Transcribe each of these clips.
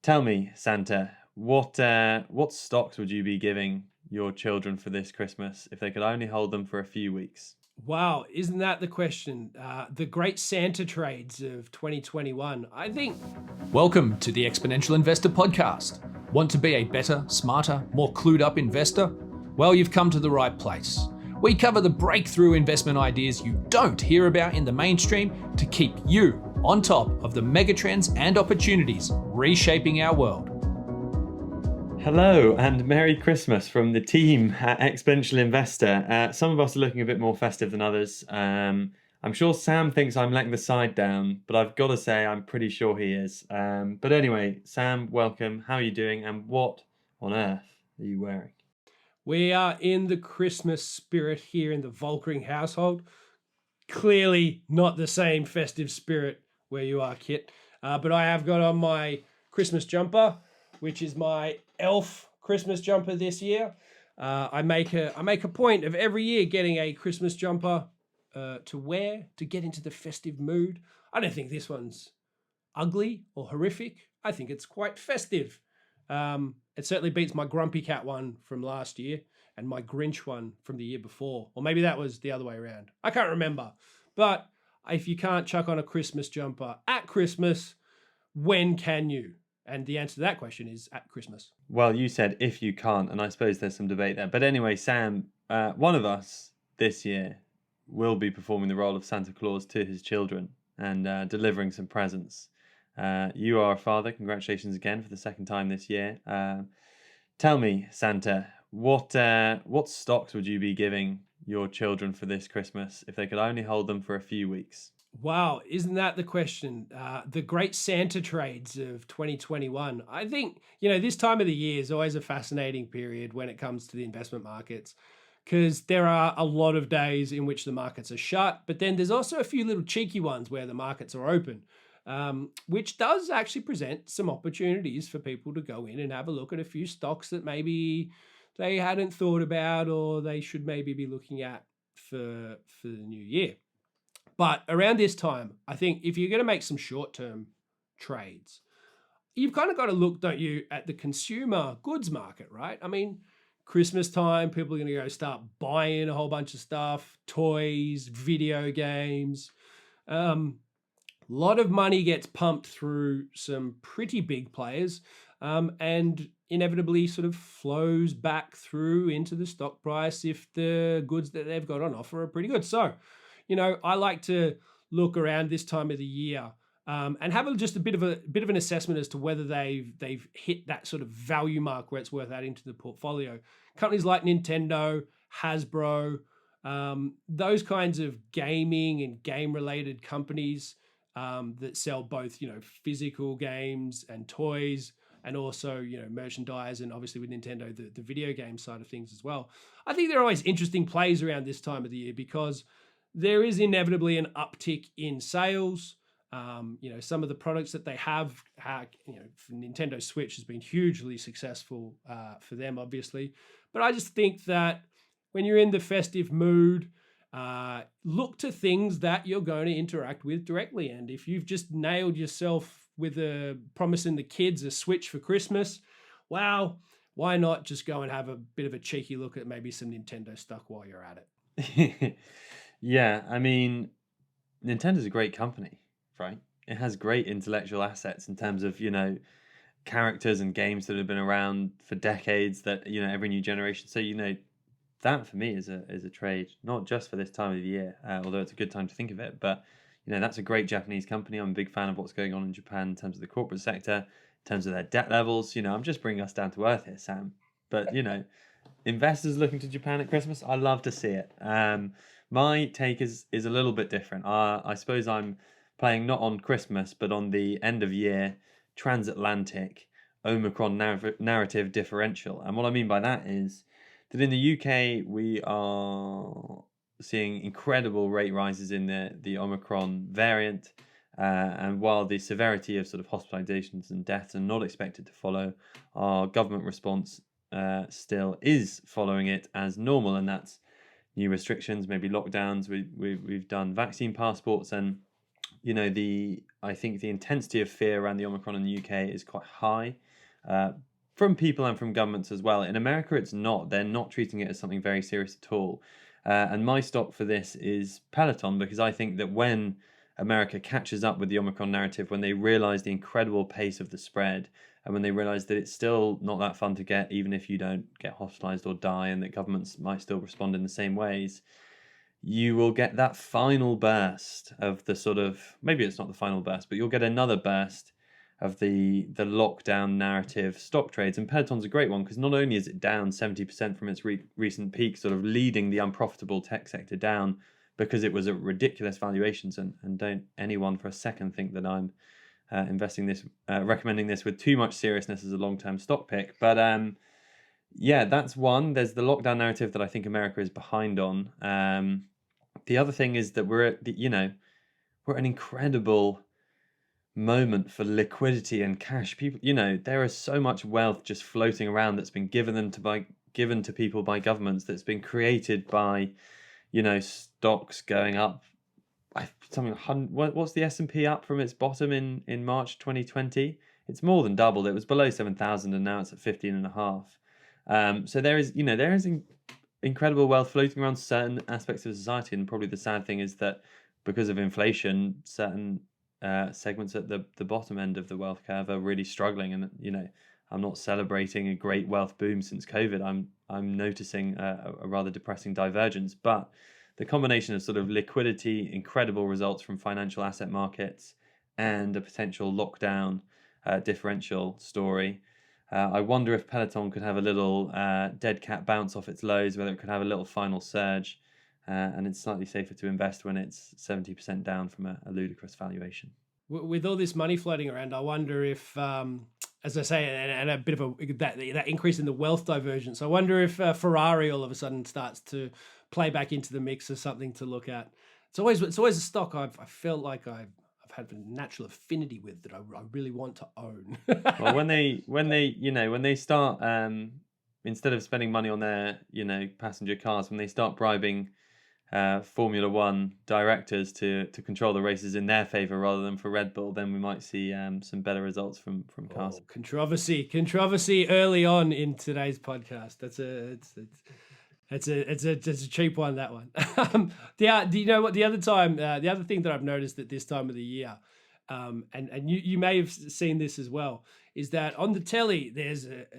Tell me, Santa, what stocks would you be giving your children for this Christmas if they could only hold them for a few weeks? Wow, isn't that the question? The great Santa trades of 2021. I think. Welcome to the Exponential Investor Podcast. Want to be a better, smarter, more clued up investor? Well, you've come to the right place. We cover the breakthrough investment ideas you don't hear about in the mainstream to keep you on top of the megatrends and opportunities reshaping our world. Hello and Merry Christmas from the team at Exponential Investor. Some of us are looking a bit more festive than others. I'm sure Sam thinks I'm letting the side down, but I've got to say I'm pretty sure he is. But anyway, Sam, welcome. How are you doing? And what on earth are you wearing? We are in the Christmas spirit here in the Volkering household. Clearly not the same festive spirit where you are, Kit. But I have got on my Christmas jumper, which is my elf Christmas jumper this year. I make a point of every year getting a Christmas jumper to wear to get into the festive mood. I don't think this one's ugly or horrific. I think it's quite festive. It certainly beats my Grumpy Cat one from last year and my Grinch one from the year before. Or maybe that was the other way around. I can't remember. But if you can't chuck on a Christmas jumper at Christmas, when can you? And the answer to that question is at Christmas. Well, you said if you can't, and I suppose there's some debate there. But anyway, Sam, one of us this year will be performing the role of Santa Claus to his children and delivering some presents. You are a father. Congratulations again for the second time this year. Tell me, Santa, what stocks would you be giving your children for this Christmas if they could only hold them for a few weeks? Wow, isn't that the question? The great Santa trades of 2021. I think, this time of the year is always a fascinating period when it comes to the investment markets because there are a lot of days in which the markets are shut, but then there's also a few little cheeky ones where the markets are open. Which does actually present some opportunities for people to go in and have a look at a few stocks that maybe they hadn't thought about or they should maybe be looking at for the new year. But around this time, I think if you're going to make some short-term trades, you've kind of got to look, don't you, at the consumer goods market, right? I mean, Christmas time, people are going to go start buying a whole bunch of stuff, toys, video games. Lot of money gets pumped through some pretty big players and inevitably sort of flows back through into the stock price if the goods that they've got on offer are pretty good. So, I like to look around this time of the year and have just a bit of an assessment as to whether they've hit that sort of value mark where it's worth adding to the portfolio. Companies like Nintendo, Hasbro, those kinds of gaming and game-related companies that sell both, physical games and toys and also, merchandise and obviously with Nintendo, the video game side of things as well. I think there are always interesting plays around this time of the year because there is inevitably an uptick in sales. Some of the products that they have, Nintendo Switch has been hugely successful for them, obviously. But I just think that when you're in the festive mood, look to things that you're going to interact with directly. And if you've just nailed yourself with promising the kids a Switch for Christmas, well, why not just go and have a bit of a cheeky look at maybe some Nintendo stock while you're at it? Yeah, I mean, Nintendo's a great company, right? It has great intellectual assets in terms of, characters and games that have been around for decades that, every new generation. So, that for me is a trade, not just for this time of the year, although it's a good time to think of it. But, that's a great Japanese company. I'm a big fan of what's going on in Japan in terms of the corporate sector, in terms of their debt levels. I'm just bringing us down to earth here, Sam. But, investors looking to Japan at Christmas, I love to see it. My take is a little bit different. I suppose I'm playing not on Christmas, but on the end of year transatlantic Omicron narrative differential. And what I mean by that is that in the UK, we are seeing incredible rate rises in the Omicron variant. And while the severity of sort of hospitalizations and deaths are not expected to follow, our government response still is following it as normal. And that's new restrictions, maybe lockdowns. We've done vaccine passports and I think the intensity of fear around the Omicron in the UK is quite high, from people and from governments as well. In America, it's not. They're not treating it as something very serious at all. And my stock for this is Peloton, because I think that when America catches up with the Omicron narrative, when they realize the incredible pace of the spread, and when they realize that it's still not that fun to get, even if you don't get hospitalized or die, and that governments might still respond in the same ways, you will get that final burst of the sort of, maybe it's not the final burst, but you'll get another burst of the lockdown narrative stock trades. And Peloton's a great one, because not only is it down 70% from its recent peak, sort of leading the unprofitable tech sector down because it was at ridiculous valuations. And don't anyone for a second think that I'm recommending this with too much seriousness as a long-term stock pick. But yeah, that's one. There's the lockdown narrative that I think America is behind on. The other thing is that we're at an incredible moment for liquidity and cash. People, there is so much wealth just floating around that's been given to people by governments, that's been created by, stocks going up. What's the S&P up from its bottom in March 2020? It's more than doubled. It was below 7,000 and now it's at 15.5. So there is incredible wealth floating around certain aspects of society, and probably the sad thing is that because of inflation, certain segments at the bottom end of the wealth curve are really struggling. And I'm not celebrating a great wealth boom since COVID. I'm noticing a rather depressing divergence. But the combination of sort of liquidity, incredible results from financial asset markets, and a potential lockdown differential story. I wonder if Peloton could have a little dead cat bounce off its lows, whether it could have a little final surge, and it's slightly safer to invest when it's 70% down from a ludicrous valuation. With all this money floating around, I wonder if, as I say, and a bit of that increase in the wealth divergence, I wonder if Ferrari all of a sudden starts to play back into the mix as something to look at. It's always a stock I felt like I've had a natural affinity with, that I really want to own. Well, when they start, instead of spending money on their passenger cars, when they start bribing Formula One directors to control the races in their favor rather than for Red Bull, then we might see some better results from cars. Controversy early on in today's podcast. It's a cheap one, that one. Do you know what the other thing that I've noticed at this time of the year, and you may have seen this as well, is that on the telly there's a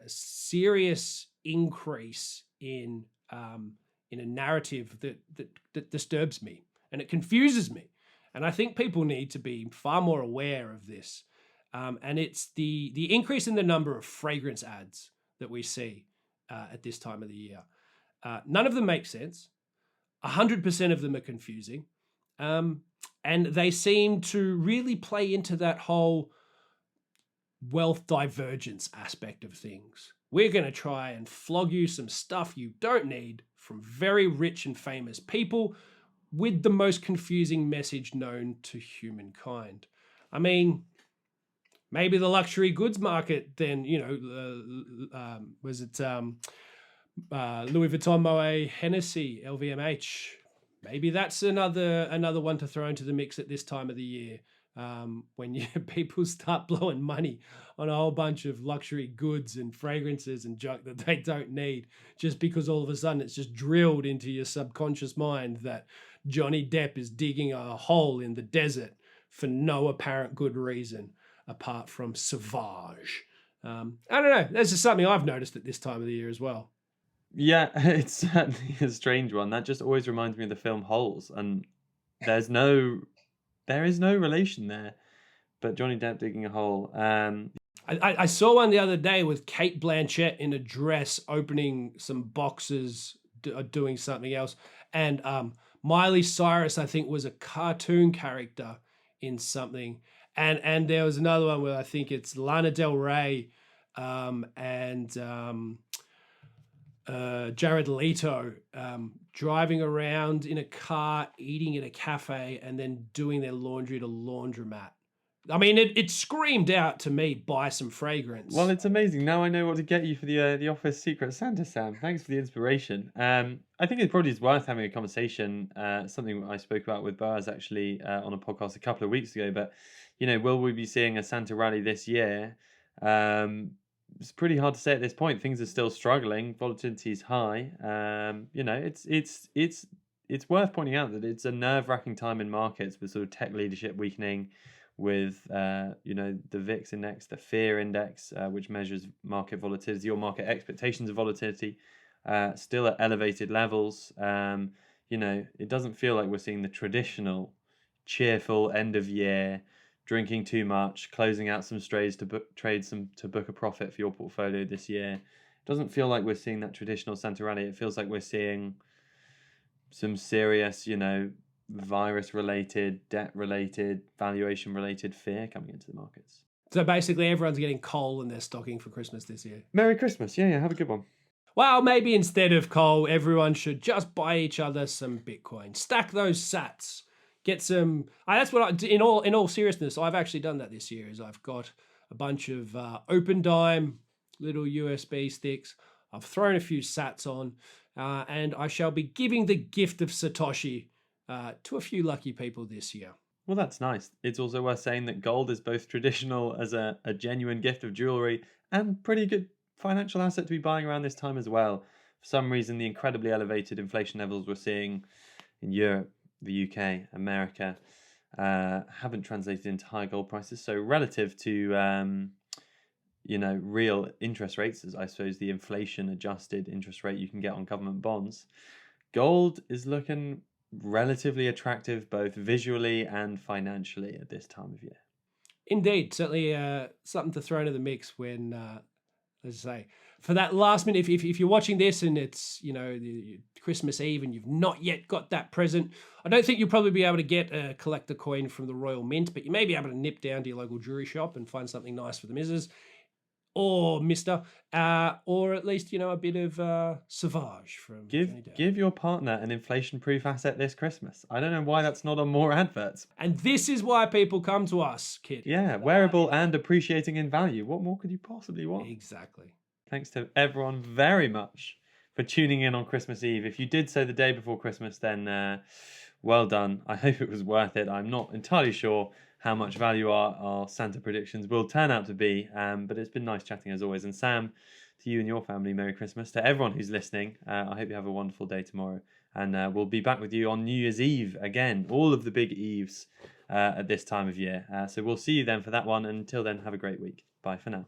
serious increase in a narrative that disturbs me, and it confuses me. And I think people need to be far more aware of this. And it's the increase in the number of fragrance ads that we see at this time of the year. None of them make sense. 100% of them are confusing. And they seem to really play into that whole wealth divergence aspect of things. We're going to try and flog you some stuff you don't need from very rich and famous people with the most confusing message known to humankind. I mean, maybe the luxury goods market then, was it Louis Vuitton, Moet, Hennessy, LVMH? Maybe that's another one to throw into the mix at this time of the year, when people start blowing money on a whole bunch of luxury goods and fragrances and junk that they don't need, just because all of a sudden it's just drilled into your subconscious mind that Johnny Depp is digging a hole in the desert for no apparent good reason apart from Sauvage. I don't know. This is something I've noticed at this time of the year as well. Yeah, it's certainly a strange one. That just always reminds me of the film Holes, and there is no relation there, but Johnny Depp digging a hole. I saw one the other day with Kate Blanchett in a dress opening some boxes, doing something else, and Miley Cyrus, I think, was a cartoon character in something, and there was another one where I think it's Lana Del Rey and Jared Leto driving around in a car, eating at a cafe, and then doing their laundry at a laundromat. I mean, it screamed out to me, buy some fragrance. Well, it's amazing. Now I know what to get you for the office Secret Santa, Sam. Thanks for the inspiration. I think it probably is worth having a conversation. Something I spoke about with Boaz actually on a podcast a couple of weeks ago. But will we be seeing a Santa rally this year? It's pretty hard to say at this point. Things are still struggling. Volatility is high. It's worth pointing out that it's a nerve-wracking time in markets with sort of tech leadership weakening, with the VIX index, the fear index, which measures market volatility or market expectations of volatility, still at elevated levels. It doesn't feel like we're seeing the traditional cheerful end of year, drinking too much, closing out some trades to book a profit for your portfolio this year. It doesn't feel like we're seeing that traditional Santa rally. It feels like we're seeing some serious, virus-related, debt-related, valuation-related fear coming into the markets. So basically everyone's getting coal in their stocking for Christmas this year. Merry Christmas. Yeah, have a good one. Well, maybe instead of coal, everyone should just buy each other some Bitcoin. Stack those sats. Get some... that's what I... In all seriousness, I've actually done that this year, is I've got a bunch of open dime, little USB sticks. I've thrown a few sats on, and I shall be giving the gift of Satoshi to a few lucky people this year. Well, that's nice. It's also worth saying that gold is both traditional as a genuine gift of jewelry and pretty good financial asset to be buying around this time as well. For some reason, the incredibly elevated inflation levels we're seeing in Europe, the UK, America, haven't translated into high gold prices. So relative to real interest rates, as I suppose the inflation adjusted interest rate you can get on government bonds, gold is looking relatively attractive both visually and financially at this time of year. Indeed, certainly something to throw into the mix when, as I say, for that last minute, if you're watching this and it's Christmas Eve and you've not yet got that present, I don't think you'll probably be able to get a collector coin from the Royal Mint, but you may be able to nip down to your local jewelry shop and find something nice for the missus or mister, or at least, a bit of Sauvage from Give your partner an inflation-proof asset this Christmas. I don't know why that's not on more adverts. And this is why people come to us, Kit. Yeah, wearable and appreciating in value. What more could you possibly want? Exactly. Thanks to everyone very much for tuning in on Christmas Eve. If you did so the day before Christmas, then well done. I hope it was worth it. I'm not entirely sure how much value our Santa predictions will turn out to be. But it's been nice chatting as always. And Sam, to you and your family, Merry Christmas. To everyone who's listening, I hope you have a wonderful day tomorrow. And we'll be back with you on New Year's Eve again. All of the big Eves at this time of year. So we'll see you then for that one. And until then, have a great week. Bye for now.